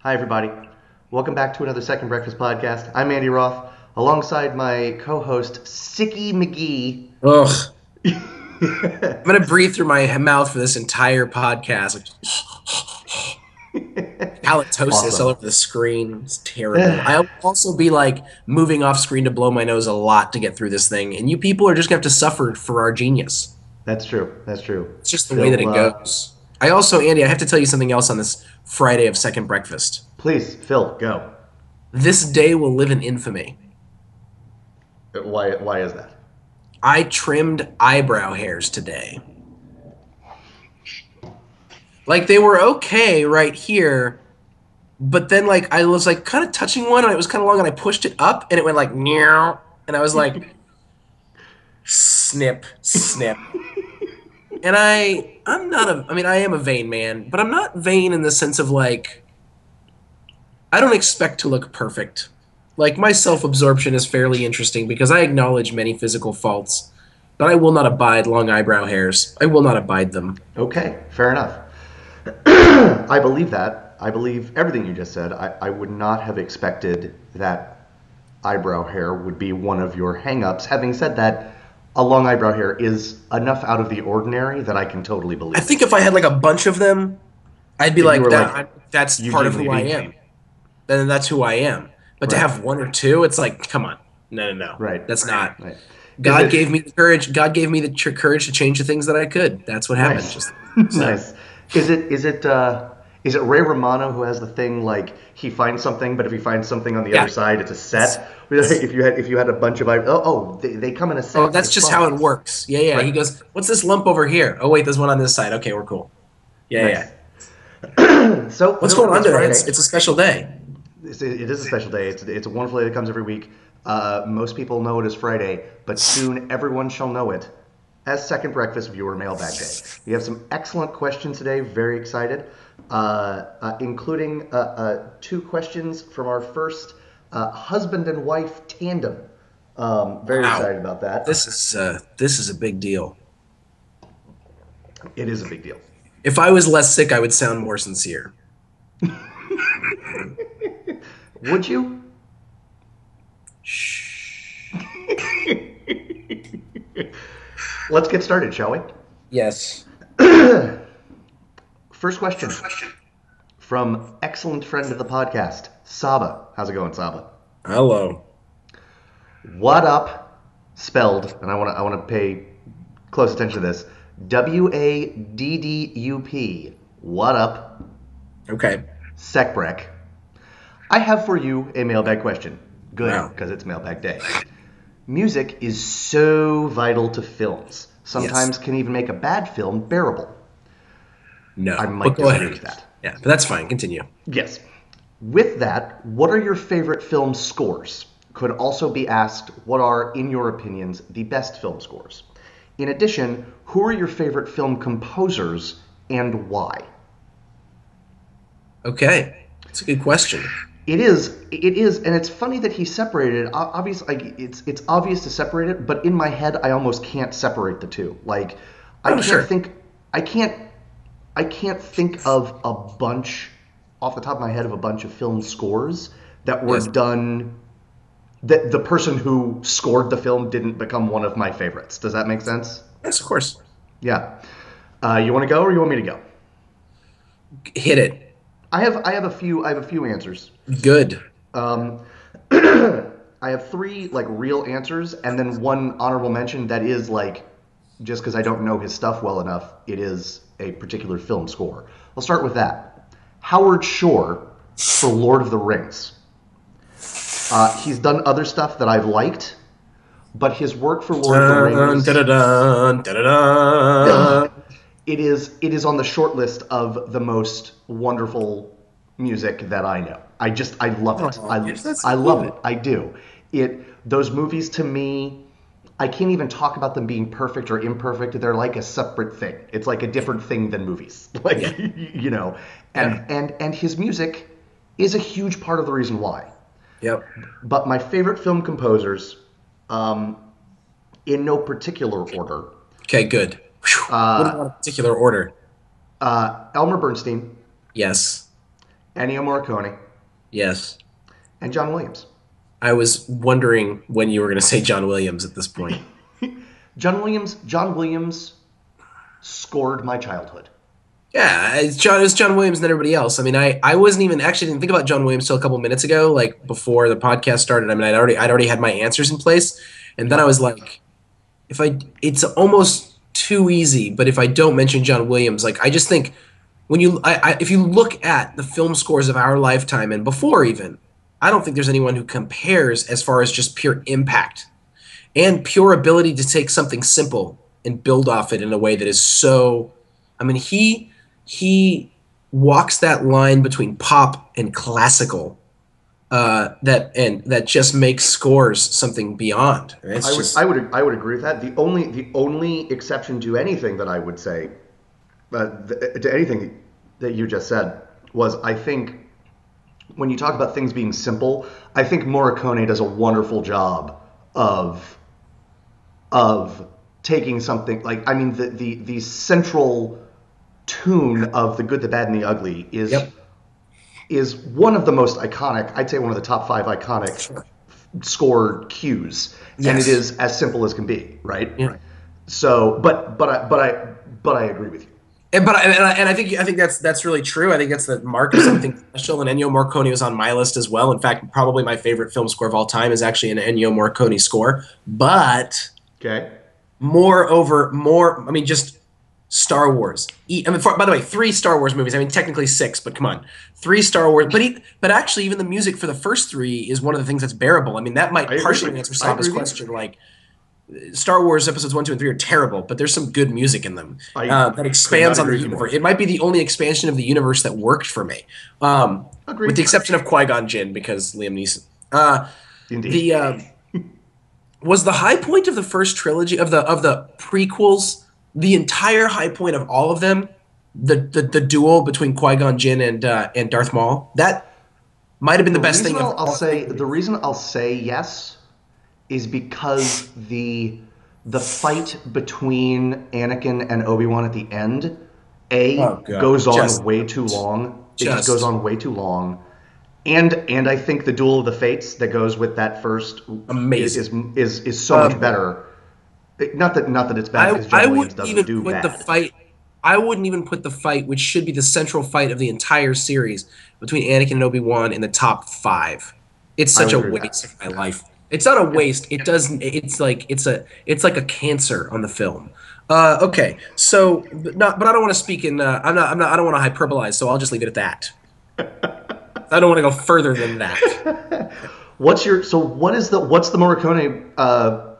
Hi, everybody. Welcome back to another Second Breakfast podcast. I'm Andy Roth, alongside my co-host Sicky McGee. Ugh. I'm gonna breathe through my mouth for this entire podcast. Like halitosis all Awesome. over the screen. It's terrible. I'll also be like moving off screen to blow my nose a lot to get through this thing, and you people are just gonna have to suffer for our genius. That's true. That's true. It's just the way that Phil, it goes. I also, Andy, I have to tell you something else on this Friday of Second Breakfast. please, Phil, go. This day will live in infamy. Why is that? I trimmed eyebrow hairs today. Like they were okay right here, but then like I was like kind of touching one and it was kind of long and I pushed it up and it went like meow and I was like snip snip. And I'm not a I mean I am a vain man, but I'm not vain in the sense of like I don't expect to look perfect. Like my self-absorption is fairly interesting because I acknowledge many physical faults, but I will not abide long eyebrow hairs. I will not abide them. Okay, fair enough. I believe that. I believe everything you just said. I would not have expected that eyebrow hair would be one of your hang-ups. Having said that, a long eyebrow hair is enough out of the ordinary that I can totally I believe it. think if I had like a bunch of them, I'd be If you like were like that's part of Eugene who I Levy. am. Then that's who I am. But to Right, have one or two, it's like, come on, no. right, That's not. right. Is God it gave me the courage. God gave me the courage to change the things that I could. That's what happened. nice? Just so. Nice. Is it Ray Romano who has the thing like he finds something, but if he finds something on the other Yeah. side, it's a set? If you had a bunch of they come in a Oh, set. that's It's just how fun. it works. Yeah. Right. He goes, "What's this lump over here? Oh wait, there's one on this side. Okay, we're cool. Yeah. Nice. So What's Phil, going on it's today? Friday. It's a special day. It is a special day. It's a wonderful day that comes every week. Most people know it as Friday, but soon everyone shall know it as Second Breakfast Viewer Mailbag Day. We have some excellent questions today. Very excited, including two questions from our first husband and wife tandem. Very Wow, excited about that. this is a big deal. It is a big deal. If I was less sick, I would sound more sincere. Would you? Shh. Let's get started, shall we? Yes. First question from excellent friend of the podcast, Saba. How's it going, Saba? Hello. What up, spelled, and I want to pay close attention to this. WADDUP. What up, Okay. Secbrek? I have for you a mailbag question. Good, Wow. because it's mailbag day. Music is so vital to films. Yes. Sometimes can even make a bad film bearable. I No. might But go disagree with ahead. that. Yeah, but that's fine. Continue. Yes. With that, what are your favorite film scores? Could also be asked, what are, in your opinions, the best film scores? In addition, who are your favorite film composers and why? Okay. That's a good question. It is, and it's funny that he separated it. Obviously, like, it's obvious to separate it, but in my head, I almost can't separate the two. Like, I Oh, can't sure. think, I can't, I can't think of a bunch off the top of my head of a bunch of film scores that were Yes. done that the person who scored the film didn't become one of my favorites. Does that make sense? Yes, of course. Yeah. You want to go or you want me to go? Hit it. I have a few answers. Good. Um, I have three like real answers, and then one honorable mention that is like just because I don't know his stuff well enough. It is a particular film score. I'll start with that. Howard Shore for Lord of the Rings. He's done other stuff that I've liked, but his work for Lord of the Dun, Rings, dun, dun, dun, dun. it is on the short list of the most wonderful music that I know. I love it. Oh, yes, that's I love it. cool. I do. Those movies to me, I can't even talk about them being perfect or imperfect. They're like a separate thing. It's like a different thing than movies. Yeah. Like you know, Yeah. and his music is a huge part of the reason why. Yep. But my favorite film composers, um, in no particular order, Okay, good. Whew. What uh, about a particular order? Elmer Bernstein, Yes. Ennio Morricone, Yes. and John Williams. I was wondering when you were going to say John Williams at this point. John Williams scored my childhood. Yeah, it's John Williams and everybody else. I mean, I wasn't even actually didn't think about John Williams till a couple minutes ago, like before the podcast started. I mean, I'd already had my answers in place, and then I Yep. was like, it's almost too easy. But if I don't mention John Williams, like I just think when if you look at the film scores of our lifetime and before even, I don't think there's anyone who compares as far as just pure impact and pure ability to take something simple and build off it in a way that is so. I mean, he walks that line between pop and classical that just makes scores something beyond. I It's would just I would I would agree with that. The only exception to anything that I would say, to anything that you just said, was I think when you talk about things being simple, I think Morricone does a wonderful job of taking something like, I mean, the central tune of The Good, the Bad, and the Ugly yep. is one of the most iconic, I'd say one of the top five iconic score cues, and it Yes. is as simple as can be, right? Yeah. So, but I agree with you. And I think that's really true. I think that's the mark of something special. And Ennio Morricone was on my list as well. In fact, probably my favorite film score of all time is actually an Ennio Morricone score. But Okay. I mean, just Star Wars. I mean, by the way, 3 Star Wars movies. I mean, technically 6, but come on, 3 Star Wars. But actually, even the music for the first 3 is one of the things that's bearable. I mean, that might I agree partially with answer you. I Sava's agree with question. Like, Star Wars episodes 1, 2, and 3 are terrible, but there's some good music in them I that could not expands on the agree with you more. universe. It might be the only expansion of the universe that worked for me, with Agreed. the exception of Qui-Gon Jinn because Liam Neeson. Indeed. The Was the high point of the first trilogy of the prequels the entire high point of all of them, the duel between Qui-Gon Jinn and Darth Maul. That might have been the best thing of all The reason I'll say yes is because the fight between Anakin and Obi-Wan at the end, Oh god, goes on just way too long. It just just goes on way too long. And I think the Duel of the Fates that goes with that first amazing. is so much better. Not that it's bad because I John Williams wouldn't doesn't even do put the bad. fight. I wouldn't even put the fight, which should be the central fight of the entire series, between Anakin and Obi-Wan in the top 5. It's I such would a agree with waste that. of my life. It's not a waste. It doesn't. It's like a cancer on the film. Okay, so but I don't want to speak in. I don't want to hyperbolize, so I'll just leave it at that. I don't want to go further than that. What's the Morricone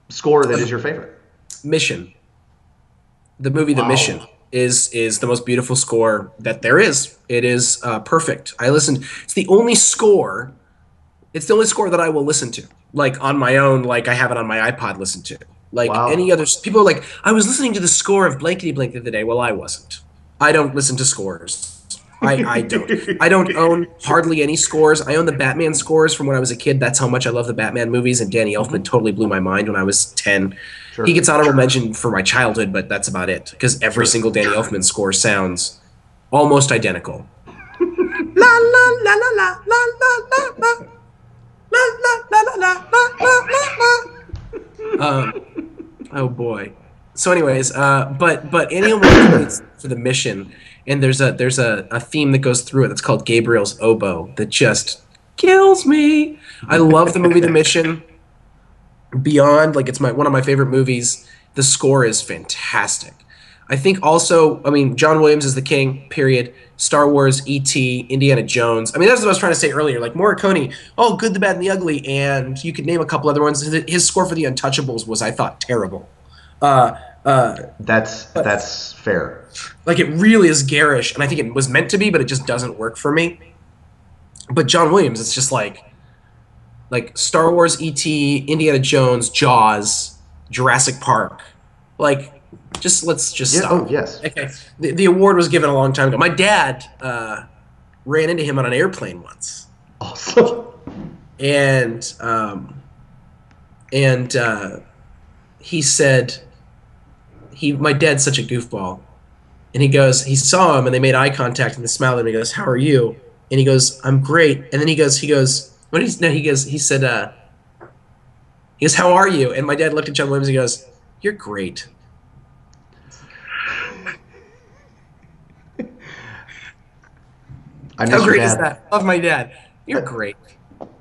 score that is your favorite? Mission. The movie The Mission Wow. is the most beautiful score that there is. It is perfect. I listened. It's the only score. It's the only score that I will listen to, like on my own, like I have it on my iPod. Listen to like any Wow. other. People are like, I was listening to the score of Blankety Blank the other day. Well, I wasn't. I don't listen to scores. I don't. I don't own hardly any scores. I own the Batman scores from when I was a kid. That's how much I love the Batman movies. And Danny Elfman totally blew my mind when I was 10. He Sure. gets honorable mention for my childhood, but that's about it. Because every Sure. single Danny Elfman score sounds almost identical. La la la la la la la la la la la la la la la la. Oh boy. So, anyways, but Ennio Morricone for the mission, and there's a theme that goes through it that's called Gabriel's Oboe that just kills me. I love the movie The Mission. Beyond, like it's one of my favorite movies. The score is fantastic. I think also, I mean, John Williams is the king. Period. Star Wars, E.T., Indiana Jones. I mean, that's what I was trying to say earlier. Like Morricone, oh, Good, the Bad, and the Ugly, and you could name a couple other ones. His score for The Untouchables was, I thought, terrible. Uh, uh, That's fair. like it really is garish, and I think it was meant to be, but it just doesn't work for me. But John Williams, it's just like Star Wars, E.T., Indiana Jones, Jaws, Jurassic Park. Like, let's just Yeah. Oh stop. yes. Okay, the award was given a long time ago. My dad ran into him on an airplane once, Awesome. and he said my dad's such a goofball, and he saw him, and they made eye contact, and he smiled at him. He goes, "How are you?" And he goes, "I'm great." And then what he's no, he said, he goes, "How are you?" And my dad looked at John Williams and he goes, "You're great." I How miss your great is dad. that? Love my dad. You're great.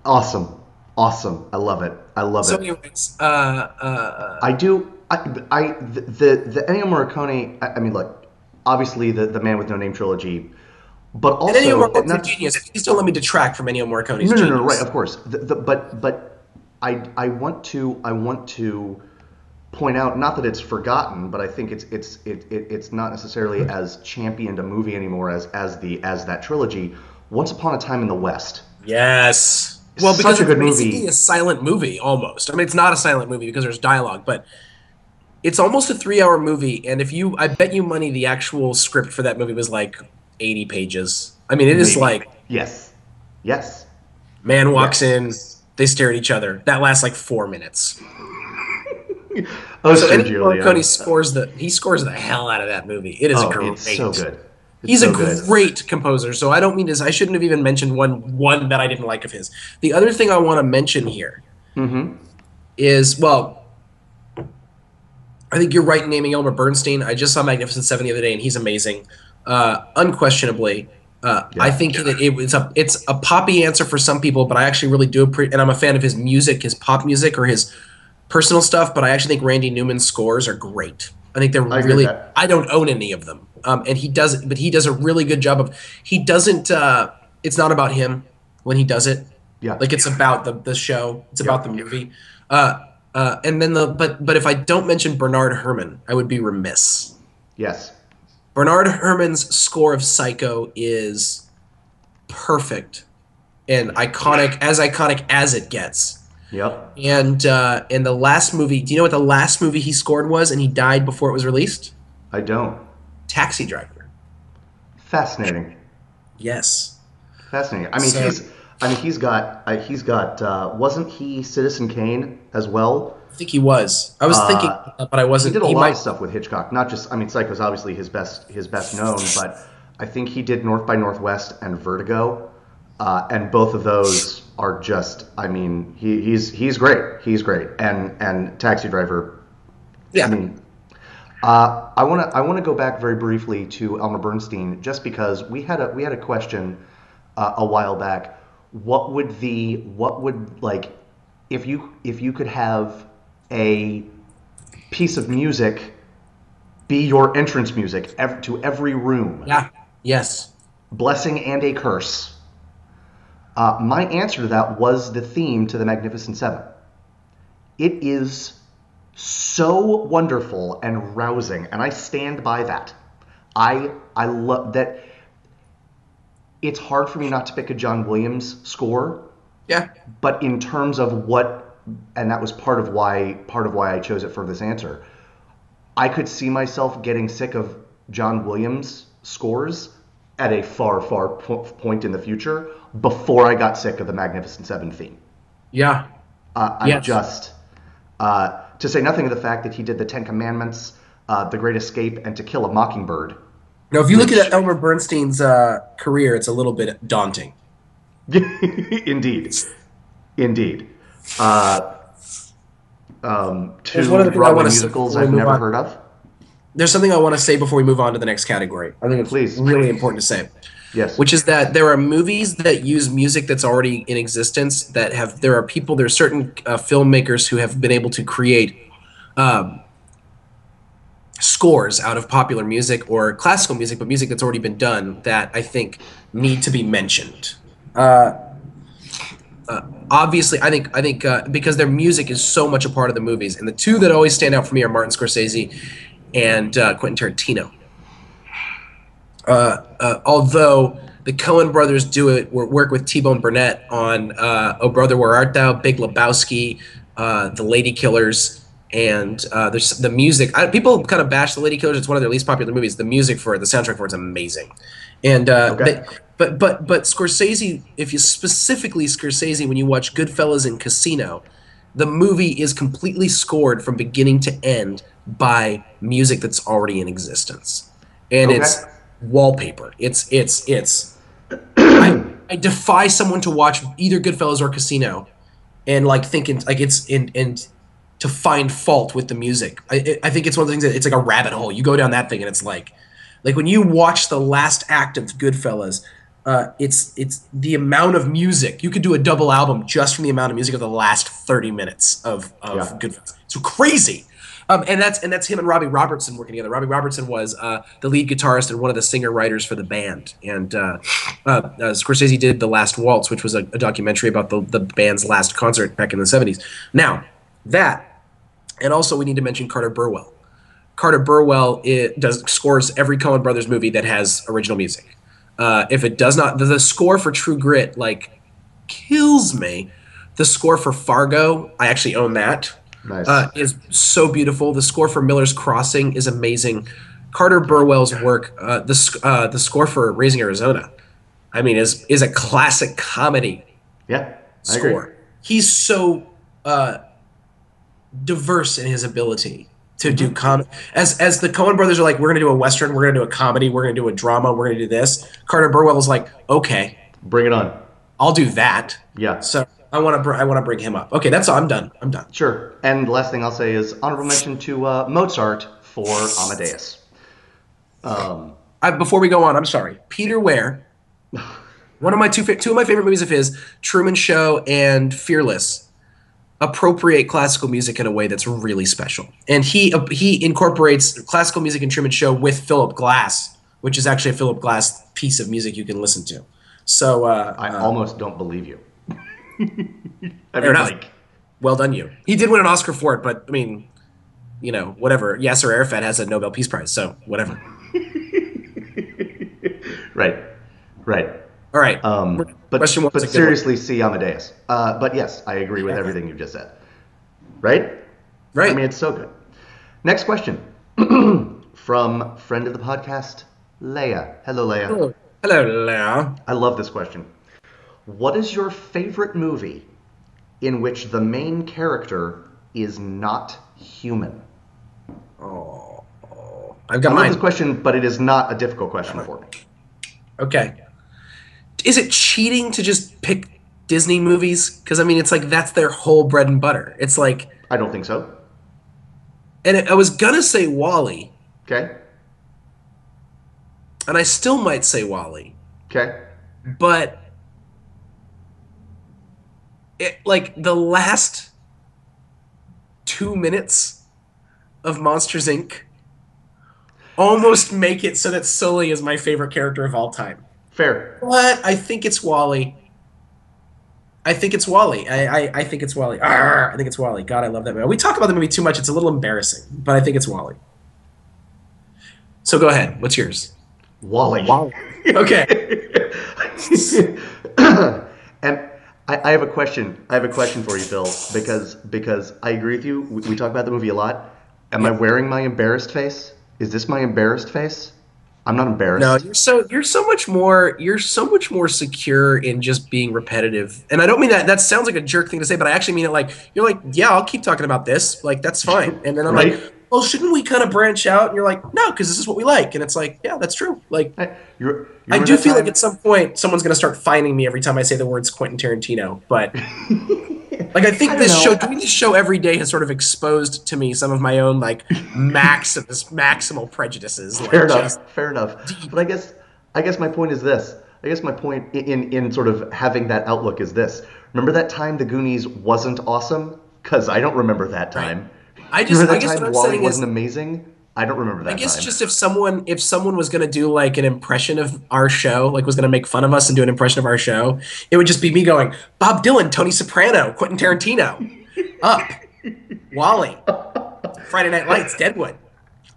Awesome. Awesome. I love it. I love So, it. anyways, I do. The Ennio Morricone. I mean, look, obviously the Man with No Name trilogy, but and Ennio also Morricone's a not. genius. Please don't let me detract from Ennio Morricone's No. Right, genius. of course. But I want to point out, not that it's forgotten, but I think it's not necessarily as championed a movie anymore as that trilogy. Once Upon a Time in the West. Yes. Well, because Such a it's good basically movie. a silent movie almost. I mean, it's not a silent movie because there's dialogue, but it's almost a 3 hour movie. And I bet you money the actual script for that movie was like 80 pages. I mean, it is Maybe. like Yes. Yes. man walks Yes. in, they stare at each other. That lasts like 4 minutes. Oh, So Ennio Sergio Morricone Leone. scores the hell out of that movie. It is Oh, it's so great. good. It's He's a so good. great composer, so I don't mean to. I shouldn't have even mentioned one that I didn't like of his. The other thing I want to mention here Mm-hmm. is, well, I think you're right in naming Elmer Bernstein. I just saw Magnificent Seven the other day, and he's amazing, unquestionably. I Yeah. think that it's a poppy answer for some people, but I actually really do appreciate, and I'm a fan of his music, his pop music or his personal stuff. But I actually think Randy Newman's scores are great. I think they're I agree with really. that. I don't own any of them, and he does a really good job of. He doesn't. It's not about him when he does it. Yeah. Like it's about the show. It's about the Yep. movie. And then but if I don't mention Bernard Herrmann, I would be remiss. Yes. Bernard Herrmann's score of Psycho is perfect and iconic as it gets. Yep. And in the last movie, do you know what the last movie he scored was? And he died before it was released. I don't. Taxi Driver. Fascinating. Yes. Fascinating. I mean, So he's got. Wasn't he Citizen Kane as well? I think he was. I was thinking, but I He wasn't. did a He lot of might. stuff with Hitchcock. Not just. I mean, Psycho's obviously his best known, but I think he did North by Northwest and Vertigo, and both of those are just. I mean, he's great. He's great. And Taxi Driver. I Yeah. mean, I wanna go back very briefly to Elmer Bernstein, just because we had a question a while back. What would like if you could have a piece of music be your entrance music to every room, Yeah. Yes. blessing and a curse? My answer to that was the theme to the Magnificent Seven. It is so wonderful and rousing, and I stand by that. I love that. It's hard for me not to pick a John Williams score, Yeah. but in terms of what, and that was part of why I chose it for this answer. I could see myself getting sick of John Williams scores at a far point in the future before I got sick of the Magnificent Seven theme. Yeah. I Yes. just to say nothing of the fact that he did the Ten Commandments, The Great Escape, and To Kill a Mockingbird, Now, if you look which at Elmer Bernstein's career, it's a little bit daunting. indeed, indeed. Uh, There's two one other thing I Broadway want to say musicals before we I've move never on. heard of. There's something I want to say before we move on to the next category. I think it's Please. really important to say, Yes. which is that there are movies that use music that's already in existence. There are certain filmmakers who have been able to create scores out of popular music or classical music, but music that's already been done that I think need to be mentioned. Obviously, I think because their music is so much a part of the movies, and the two that always stand out for me are Martin Scorsese and Quentin Tarantino. Although the Coen brothers work with T-Bone Burnett on "Oh Brother, Where Art Thou," Big Lebowski, The Lady Killers, and there's the music. People kind of bash The Lady Killers. It's one of their least popular movies. The music for it, the soundtrack for it's amazing. And Okay. but Scorsese, if you specifically Scorsese, when you watch Goodfellas and Casino, the movie is completely scored from beginning to end by music that's already in existence, and Okay. it's wallpaper. I I defy someone to watch either Goodfellas or Casino and like thinking like it's in and to find fault with the music. I think it's one of the things that it's like a rabbit hole. You go down that thing and it's like when you watch the last act of Goodfellas, it's the amount of music. You could do a double album just from the amount of music of the last 30 minutes of Yeah. Goodfellas. It's crazy. And that's him and Robbie Robertson working together. Robbie Robertson was the lead guitarist and one of the singer-writers for the band. And Scorsese did The Last Waltz, which was a documentary about the band's last concert back in the 70s. Now, that, and also we need to mention Carter Burwell. Carter Burwell scores every Coen Brothers movie that has original music. If it does not, the score for True Grit, like, kills me. The score for Fargo, I actually own that. Nice. Is so beautiful. The score for Miller's Crossing is amazing. Carter Burwell's work, the score for Raising Arizona, I mean, is a classic comedy Yeah. I score. agree. He's so diverse in his ability to do as the Coen brothers are like, we're gonna do a western, we're gonna do a comedy, we're gonna do a drama, we're gonna do this. Carter Burwell is like, okay, Bring it on. I'll do that. Yeah. So I want to bring him up. Okay, that's all. I'm done. Sure. And the last thing I'll say is honorable mention to Mozart for Amadeus. Before we go on, I'm sorry. Peter Weir, one of my two of my favorite movies of his, Truman Show and Fearless, appropriate classical music in a way that's really special. And he incorporates classical music in Truman Show with Philip Glass, which is actually a Philip Glass piece of music you can listen to. So I almost don't believe you. I fair mean, enough. like, Well done, you. He did win an Oscar for it, but I mean, you know, whatever. Yasser Arafat has a Nobel Peace Prize, so whatever. right. All right. But Question one was a good seriously, see Amadeus. But yes, I agree with everything you've just said. Right? Right. I mean, it's so good. Next question from friend of the podcast, Leia. Hello, Leia. Hello, Leia. I love this question. What is your favorite movie in which the main character is not human? Oh, I I've got love mine. this question, but it is not a difficult question for me. Okay. Is it cheating to just pick Disney movies? Because I mean, it's like that's their whole bread and butter. It's like, I don't think so. and I was gonna say Wall-E, Okay? and I still might say Wall-E, Okay? but like the last 2 minutes of Monsters Inc. almost make it so that Sully is my favorite character of all time. Fair. But I think it's Wall-E. I think it's Wall-E. I think it's Wall-E. Arr, I think it's Wall-E. God, I love that movie. We talk about the movie too much. It's a little embarrassing, but I think it's Wall-E. So go ahead. What's yours? Wall-E. Okay. And I have a question. I have a question for you, Bill, because I agree with you. We talk about the movie a lot. Am I wearing my embarrassed face? Is this my embarrassed face? I'm not embarrassed. No, you're so much more secure in just being repetitive. And I don't mean that sounds like a jerk thing to say, but I actually mean it like you're like, yeah, I'll keep talking about this. Like that's fine. And then I'm Right? like, well, shouldn't we kind of branch out? And you're like, no, because this is what we like. And it's like, yeah, that's true. Like You I remember do that feel like time- at some point someone's going to start finding me every time I say the words Quentin Tarantino. But like I think this show, doing this show every day has sort of exposed to me some of my own like maximal prejudices. Like, Fair just- enough. Fair enough. But I guess my point is this. I guess my point in sort of having that outlook is this. Remember that time The Goonies wasn't awesome? Because I don't remember that time. I Remember that guess what time I'm Wall-E saying is, wasn't amazing? I don't remember that I guess time. just if someone was gonna do like an impression of our show, like was gonna make fun of us and do an impression of our show, it would just be me going, Bob Dylan, Tony Soprano, Quentin Tarantino, Up, Wall-E, Friday Night Lights, Deadwood,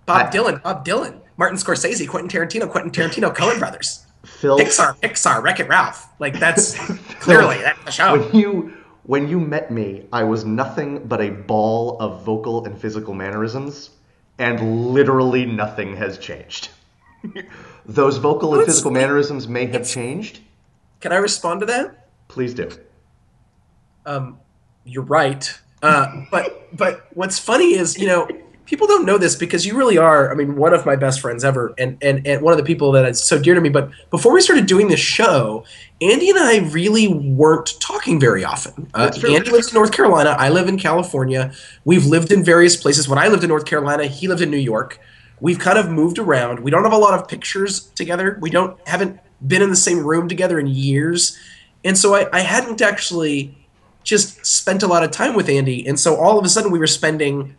Bob Dylan, Martin Scorsese, Quentin Tarantino, Coen Brothers, Phil, Pixar, Wreck-It Ralph. Like that's clearly that's the show. when you met me, I was nothing but a ball of vocal and physical mannerisms, and literally nothing has changed. Those vocal and physical mannerisms may have changed. Can I respond to that? Please do. You're right. But what's funny is, people don't know this because you really are, I mean, one of my best friends ever, and one of the people that is so dear to me. But before we started doing this show, Andy and I really weren't talking very often. That's true. Andy lives in North Carolina. I live in California. We've lived in various places. When I lived in North Carolina, he lived in New York. We've kind of moved around. We don't have a lot of pictures together. We haven't been in the same room together in years. And so I hadn't actually just spent a lot of time with Andy. And so all of a sudden we were spending,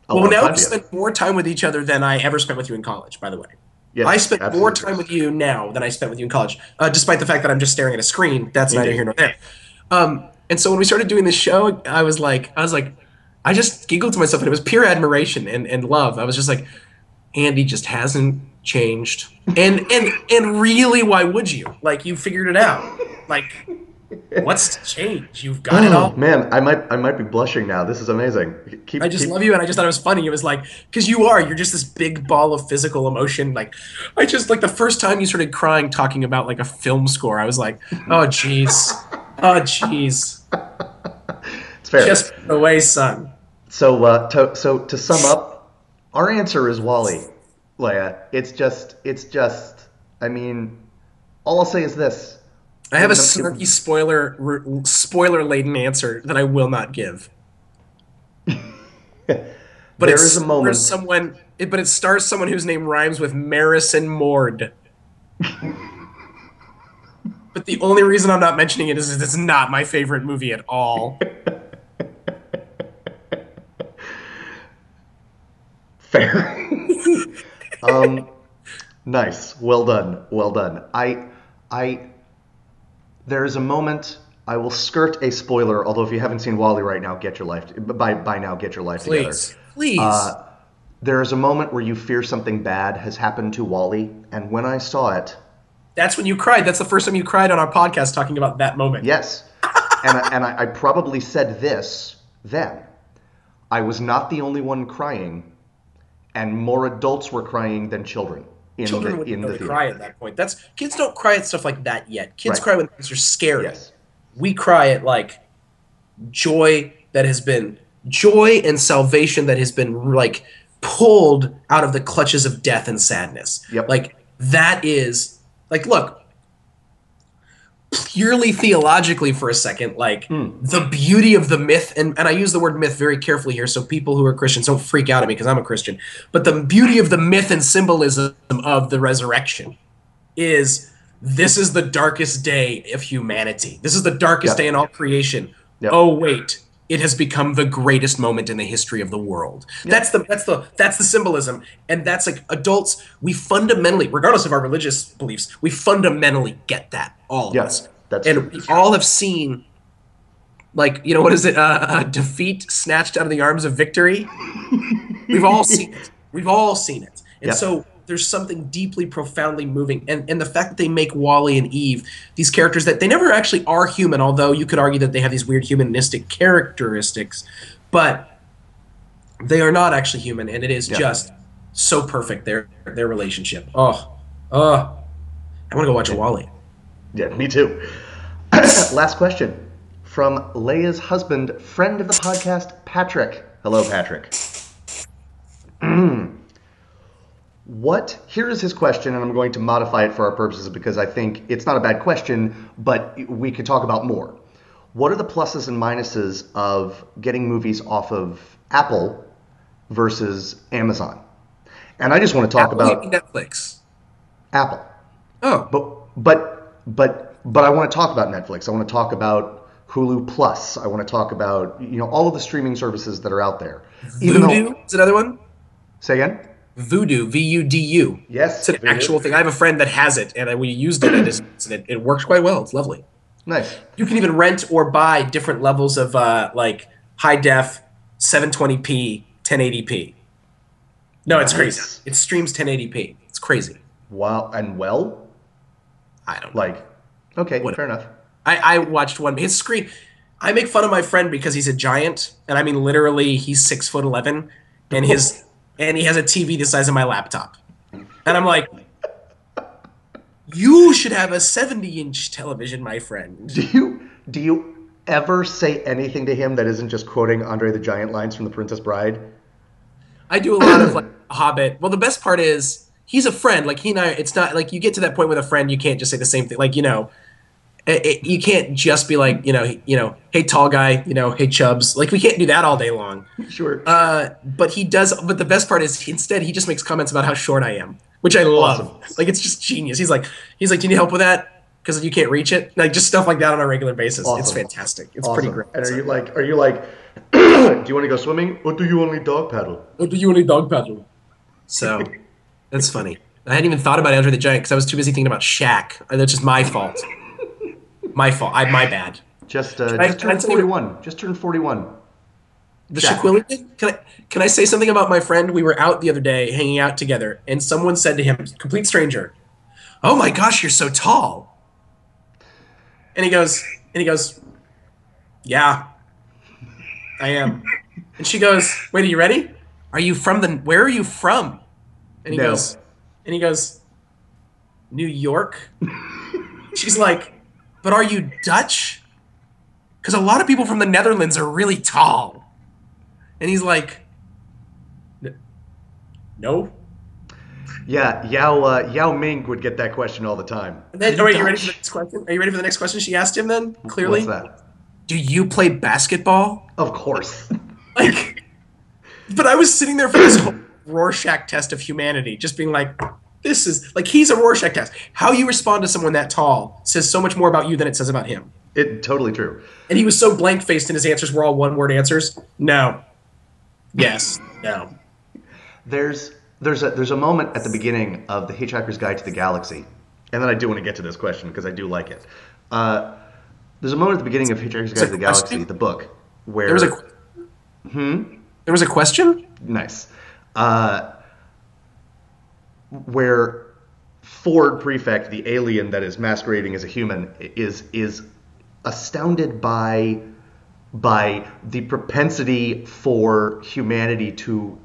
A well, lot of now time we spend more time with each other than I ever spent with you in college, by the way. I Yes, spent more absolutely. time with you now than I spent with you in college, despite the fact that I'm just staring at a screen. That's neither here Indeed. nor there. And so when we started doing this show, I just giggled to myself, and it was pure admiration and love. I was just like, Andy just hasn't changed, and really, why would you? Like, you figured it out. Like, what's to change? You've got it Oh all. man, I might be blushing now. This is amazing. I Keep just keep love you, and I just thought it was funny. It was like, because you're just this big ball of physical emotion. Like, I just like the first time you started crying talking about like a film score, I was like, oh jeez, oh jeez, It's fair. just put it away, son. So to sum up, our answer is Wally, Leia. It's just. I mean, all I'll say is this. I have a snarky spoiler laden answer that I will not give. But There is a moment. it stars someone whose name rhymes with Maris and Mord. But the only reason I'm not mentioning it is it's not my favorite movie at all. Fair. um, nice. Well done. Well done. I. There is a moment. I will skirt a spoiler. Although if you haven't seen Wally right now, get your life. By now, get your life together. Please, please. Uh, there is a moment where you fear something bad has happened to Wally, and when I saw it, That's when you cried. That's the first time you cried on our podcast talking about that moment. yes, and I probably said this then. I was not the only one crying, and more adults were crying than children Children wouldn't in the really theater. cry at that point. That's kids don't cry at stuff like that yet. Kids Right. cry when things are scary. Yes. We cry at like joy that has been joy and salvation that has been like pulled out of the clutches of death and sadness. Yep. Like that is like look, purely theologically for a second, like the beauty of the myth, and I use the word myth very carefully here so people who are Christians don't freak out at me because I'm a Christian, but the beauty of the myth and symbolism of the resurrection is this is the darkest day of humanity. This is the darkest day in Yep. all creation. Yep. Oh wait, it has become the greatest moment in the history of the world. That's the symbolism, and that's like adults. We fundamentally, regardless of our religious beliefs, we fundamentally get that, all of Yeah, us, that's and true. we all have seen, like what is it? Defeat snatched out of the arms of victory. We've all seen it. We've all seen it. And Yep. so there's something deeply, profoundly moving. And the fact that they make Wally and Eve these characters that they never actually are human, although you could argue that they have these weird humanistic characteristics, but they are not actually human. And it is Yeah. just so perfect, their relationship. Oh, I want to go watch a Wally. Yeah, me too. Last question from Leia's husband, friend of the podcast, Patrick. Hello, Patrick. Here is his question, and I'm going to modify it for our purposes because I think it's not a bad question, but we could talk about more. What are the pluses and minuses of getting movies off of Apple versus Amazon? And I just want to talk Apple, about Netflix. Apple. Oh, But I want to talk about Netflix. I want to talk about Hulu Plus. I want to talk about all of the streaming services that are out there. Voodoo is another one. Say again? Voodoo, VUDU. Yes. It's an actual thing. I have a friend that has it, and we used it, and it works quite well. It's lovely. Nice. You can even rent or buy different levels of like high def, 720p, 1080p. No, it's Nice. crazy. It streams 1080p. It's crazy. Wow. And well, I don't know. Okay, Whatever. fair enough. I watched one. His screen. I make fun of my friend because he's a giant, and I mean literally he's 6'11", and he has a TV the size of my laptop, and I'm like, you should have a 70-inch television, my friend. Do you ever say anything to him that isn't just quoting Andre the Giant lines from The Princess Bride? I do a lot of like Hobbit. Well, the best part is he's a friend. Like he and I, it's not like you get to that point with a friend, you can't just say the same thing. Like you can't just be like hey tall guy, hey chubs. Like we can't do that all day long. Sure. But he does. But the best part is instead he just makes comments about how short I am, which I love. Awesome. Like it's just genius. He's like, do you need help with that? Because you can't reach it. Like just stuff like that on a regular basis. Awesome. It's fantastic. It's Awesome. pretty great. And are you like, do you want to go swimming, or do you only dog paddle? Or do you only dog paddle? So that's funny. I hadn't even thought about Andre the Giant because I was too busy thinking about Shaq. That's just my fault. My fault. My bad. Just turned 41. Just turned 41. The Shaquille thing? Can I say something about my friend? We were out the other day hanging out together, and someone said to him, complete stranger, "Oh my gosh, you're so tall." And he goes, "Yeah, I am." And she goes, "Wait, are you ready? Where are you from?" And he goes, "New York." She's like, "But are you Dutch? Because a lot of people from the Netherlands are really tall." And he's like, "No." Yeah, Yao Ming would get that question all the time. And then, are you ready for the next question? Are you ready for the next question she asked him then? Clearly. What's that? Do you play basketball? Of course. Like, but I was sitting there for this whole Rorschach test of humanity, just being like, this is, like, he's a Rorschach test. How you respond to someone that tall says so much more about you than it says about him. Totally true. And he was so blank-faced and his answers were all one-word answers. No. Yes. No. There's a moment at the beginning of The Hitchhiker's Guide to the Galaxy, and then I do want to get to this question because I do like it. There's a moment at the beginning of Hitchhiker's Guide to the Galaxy, the book, where there was a question? Nice. Where Ford Prefect, the alien that is masquerading as a human, is astounded by the propensity for humanity to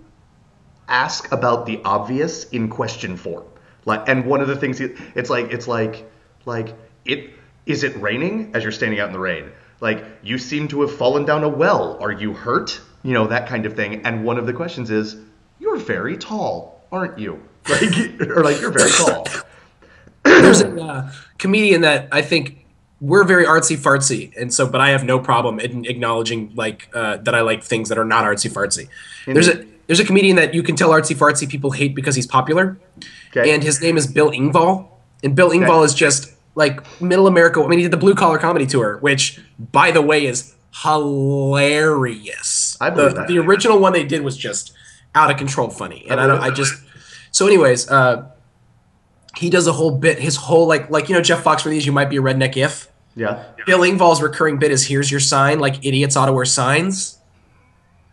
ask about the obvious in question form. And one of the things it's like is it raining as you're standing out in the rain? Like, you seem to have fallen down a well. Are you hurt? That kind of thing. And one of the questions is, you're very tall, aren't you? You're very tall. There's a comedian that I think we're very artsy fartsy, and so, but I have no problem in acknowledging that I like things that are not artsy fartsy. There's a comedian that you can tell artsy fartsy people hate because he's popular, and his name is Bill Engvall, and Bill Engvall is just like middle America. I mean, he did the Blue Collar Comedy Tour, which, by the way, is hilarious. I believe that. The original one they did was just out of control funny, and so anyways, he does a whole bit. His whole like Jeff Foxworthy's "You Might Be a Redneck If." Yeah. Bill Engvall's recurring bit is "Here's your sign," like idiots ought to wear signs.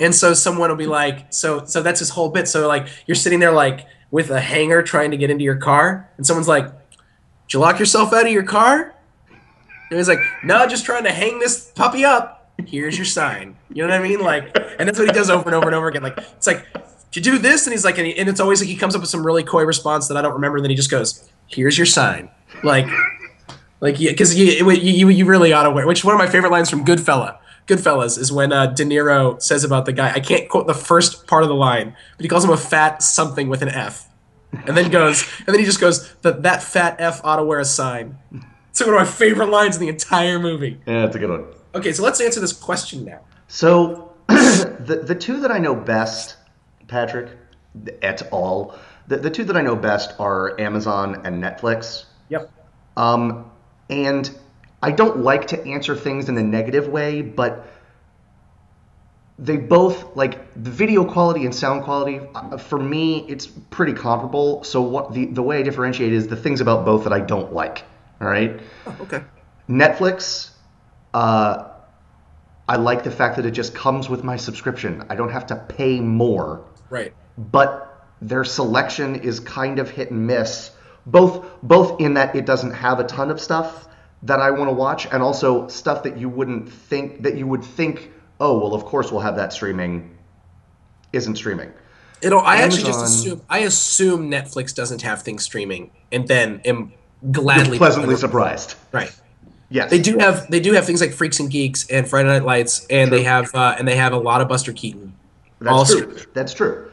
And so someone will be like, so that's his whole bit. So like you're sitting there like with a hanger trying to get into your car, and someone's like, "Did you lock yourself out of your car?" And he's like, "No, just trying to hang this puppy up. Here's your sign." You know what I mean? Like, and that's what he does over and over and over again. Like, it's like, "Did you do this?" And he's like, and it's always like he comes up with some really coy response that I don't remember. And then he just goes, "Here's your sign." Because you really ought to wear. Which one of my favorite lines from Goodfellas is when De Niro says about the guy. I can't quote the first part of the line, but he calls him a fat something with an F, and then he just goes, that fat F ought to wear a sign. It's one of my favorite lines in the entire movie. Yeah, that's a good one. Okay, so let's answer this question now. So the two that I know best, Patrick, et al. The two that I know best are Amazon and Netflix. Yep. And I don't like to answer things in a negative way, but they both, like, the video quality and sound quality, for me, it's pretty comparable. So what the way I differentiate is the things about both that I don't like. All right? Oh, okay. Netflix, I like the fact that it just comes with my subscription. I don't have to pay more. Right. But their selection is kind of hit and miss. Both in that it doesn't have a ton of stuff that I want to watch, and also stuff that you would think, oh, well, of course we'll have that streaming, isn't streaming. I assume Netflix doesn't have things streaming, and then am gladly pleasantly surprised. Right. Yes. They do have things like Freaks and Geeks and Friday Night Lights, and they have a lot of Buster Keaton. That's true. That's true.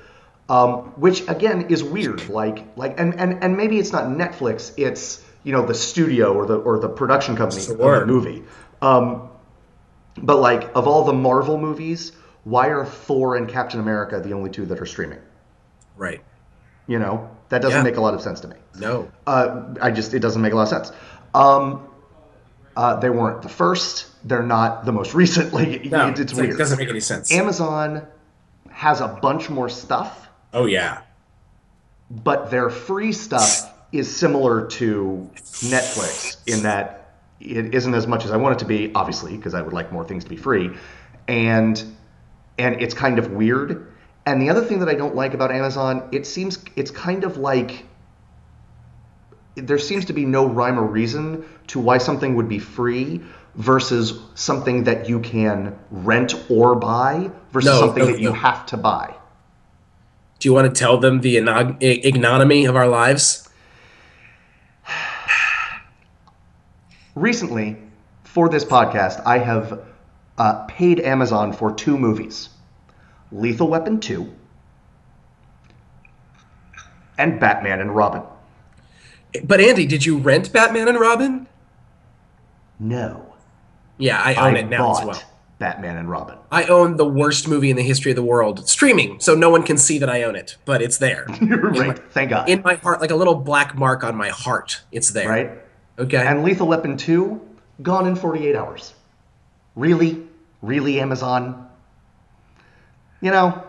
which again is weird. And maybe it's not Netflix. It's the studio or the production company of the movie. But like of all the Marvel movies, why are Thor and Captain America the only two that are streaming? Right. That doesn't make a lot of sense to me. No. It doesn't make a lot of sense. They weren't the first. They're not the most recent. It's weird. It doesn't make any sense. Amazon has a bunch more stuff. Oh, yeah. But their free stuff is similar to Netflix in that it isn't as much as I want it to be, obviously, because I would like more things to be free. And it's kind of weird. And the other thing that I don't like about Amazon, it's kind of like there seems to be no rhyme or reason to why something would be free versus something that you can rent or buy versus something that you have to buy. Do you want to tell them the ignominy of our lives? Recently, for this podcast, I have paid Amazon for 2 movies. Lethal Weapon 2 and Batman and Robin. But Andy, did you rent Batman and Robin? No. Yeah, I own it now as well. Batman and Robin. I own the worst movie in the history of the world. Streaming, so no one can see that I own it, but it's there. Right, thank God. In my heart, like a little black mark on my heart, it's there. Right? Okay. And Lethal Weapon 2, gone in 48 hours. Really? Really, Amazon? I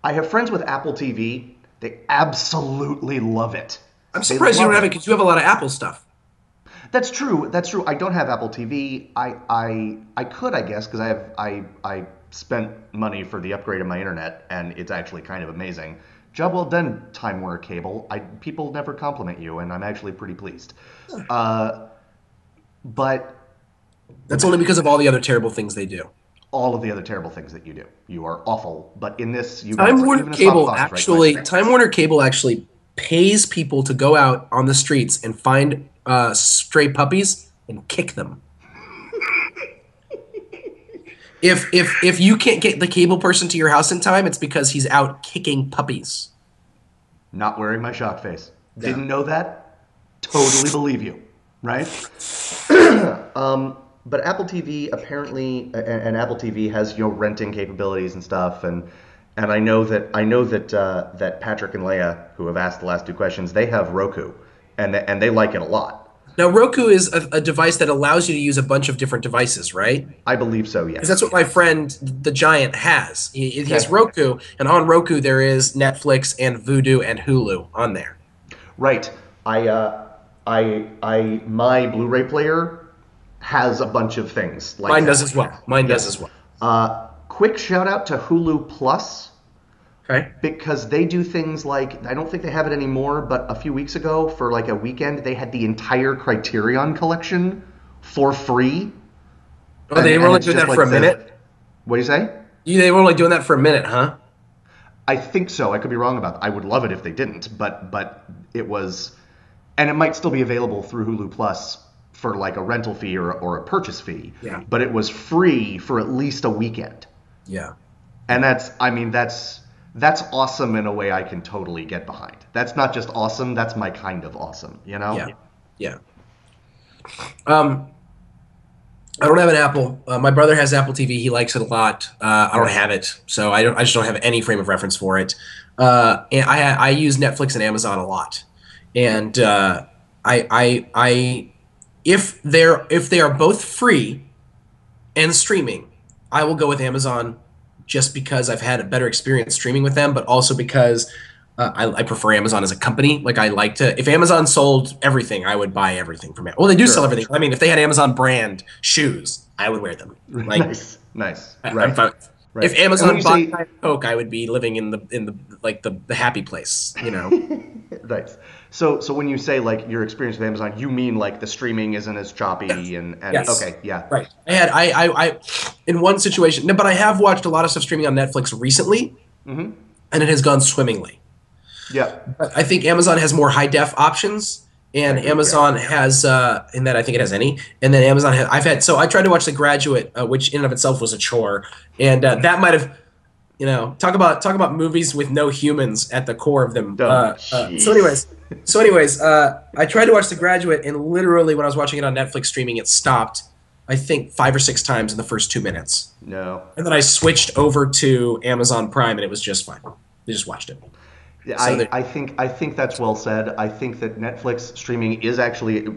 have friends with Apple TV. They absolutely love it. I'm surprised you don't have it because you have a lot of Apple stuff. That's true. I don't have Apple TV. I could, I guess, because I spent money for the upgrade of my internet, and it's actually kind of amazing. Job well done, Time Warner Cable. People never compliment you, and I'm actually pretty pleased. But that's only because of all the other terrible things they do. All of the other terrible things that you do. You are awful. But in this, Time Warner Cable actually pays people to go out on the streets and find stray puppies and kick them. If you can't get the cable person to your house in time, it's because he's out kicking puppies. Not wearing my shock face. Yeah. Didn't know that? Totally believe you. Right? But Apple TV apparently, and Apple TV has renting capabilities and stuff, and I know that that Patrick and Leia, who have asked the last 2 questions, they have Roku, and they like it a lot. Now Roku is a device that allows you to use a bunch of different devices, right? I believe so, yes. Because that's what my friend the Giant has. He has Roku, and on Roku there is Netflix and Vudu and Hulu on there. Right. My Blu-ray player has a bunch of things like Mine does as well. Does as well. Quick shout out to Hulu Plus. Okay. Because they do things like, I don't think they have it anymore, but a few weeks ago for like a weekend, they had the entire Criterion collection for free. Oh, they were only doing that for a minute? What do you say? They were only doing that for a minute, huh? I think so. I could be wrong about that. I would love it if they didn't, but it was, and it might still be available through Hulu Plus for like a rental fee or a purchase fee. Yeah. But it was free for at least a weekend. Yeah. And that's awesome in a way I can totally get behind. That's not just awesome, that's my kind of awesome, Yeah. Yeah. I don't have an Apple. My brother has Apple TV. He likes it a lot. I don't have it, so I just don't have any frame of reference for it. And I use Netflix and Amazon a lot. And if they are both free and streaming, I will go with Amazon just because I've had a better experience streaming with them, but also because I prefer Amazon as a company. Like I like to, if Amazon sold everything, I would buy everything from it. Well, they do sell everything. I mean, if they had Amazon brand shoes, I would wear them. Like, nice. Right. Right. If Amazon bought Coke, I would be living in the happy place, you know. Nice. So when you say like your experience with Amazon, you mean like the streaming isn't as choppy and yes. Okay, yeah. Right. I in one situation, no, but I have watched a lot of stuff streaming on Netflix recently, and it has gone swimmingly. Yeah. But I think Amazon has more high def options, and Amazon has in that I think it has any, and then Amazon has, I tried to watch The Graduate, which in and of itself was a chore, and that might have, talk about movies with no humans at the core of them. Oh, So jeez. anyways, I tried to watch The Graduate, and literally when I was watching it on Netflix streaming, it stopped. I think 5 or 6 times in the first 2 minutes, No. and then I switched over to Amazon Prime, and it was just fine. I just watched it. Yeah, So there, I think that's well said. I think that Netflix streaming is actually,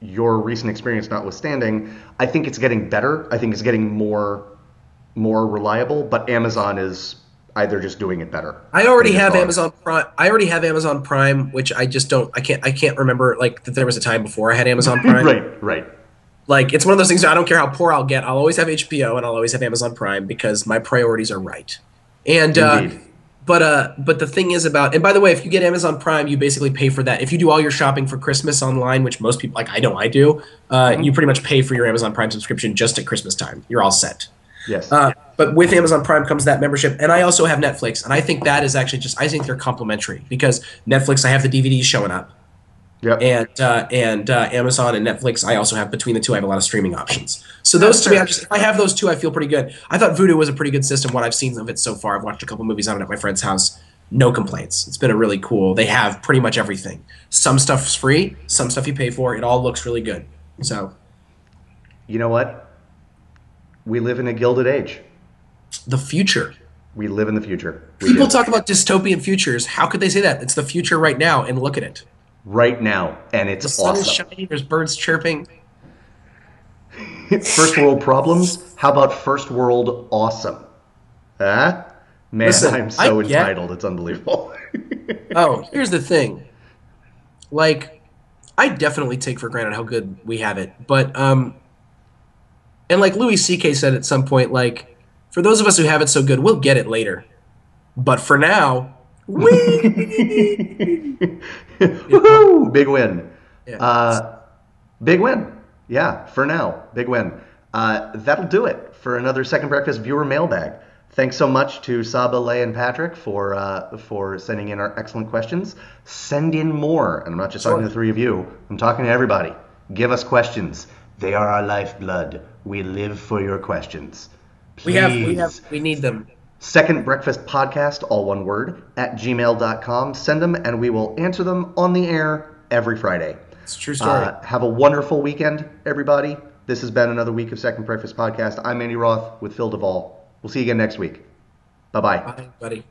your recent experience notwithstanding, I think it's getting better. I think it's getting more reliable, but Amazon is either just doing it better. I They already just have are. Amazon Prime. I already have Amazon Prime, which I just don't. I can't remember like that there was a time before I had Amazon Prime. Right, right. Like it's one of those things. I don't care how poor I'll get. I'll always have HBO and I'll always have Amazon Prime because my priorities are right. And Indeed. but the thing is about, and by the way, if you get Amazon Prime, you basically pay for that. If you do all your shopping for Christmas online, which most people, like I know I do, you Hmm. pretty much pay for your Amazon Prime subscription just at Christmas time. You're all set. Yes. But with Amazon Prime comes that membership, and I also have Netflix, and I think that is actually just, I think they're complementary because Netflix, I have the DVDs showing up, Yep. and Amazon and Netflix, I also have, between the two, I have a lot of streaming options. So That's those to me, fair. if I have those two, I feel pretty good. I thought Vudu was a pretty good system. What I've seen of it so far, I've watched a couple movies on it at my friend's house. No complaints. It's been a really cool. They have pretty much everything. Some stuff's free, some stuff you pay for. It all looks really good. So You know what? We live in a gilded age. the future. We live in the future. We People do. talk about dystopian futures. How could they say that? It's the future right now, and look at it. Right now, and The it's sun is awesome. shining. There's birds chirping. First world problems? How about first world awesome? Huh? Man, Listen, I'm I so get. entitled. It's unbelievable. Oh, here's the thing. Like, I definitely take for granted how good we have it, but and like Louis C.K. said at some point, like, for those of us who have it so good, we'll get it later. But for now, we, you know, Woohoo! Big win. yeah. Uh, Big win. Yeah, for now. Big win. That'll do it for another Second Breakfast Viewer Mailbag. Thanks so much to Saba, Lay, and Patrick for sending in our excellent questions. Send in more. And I'm not just talking to Sure. the three of you. I'm talking to everybody. Give us questions. They are our lifeblood. We live for your questions. Please. We need them. Second Breakfast Podcast, all one word, at gmail.com. Send them and we will answer them on the air every Friday. It's a true story. Have a wonderful weekend, everybody. This has been another week of Second Breakfast Podcast. I'm Andy Roth with Phil Duvall. We'll see you again next week. Bye-bye. Bye, buddy.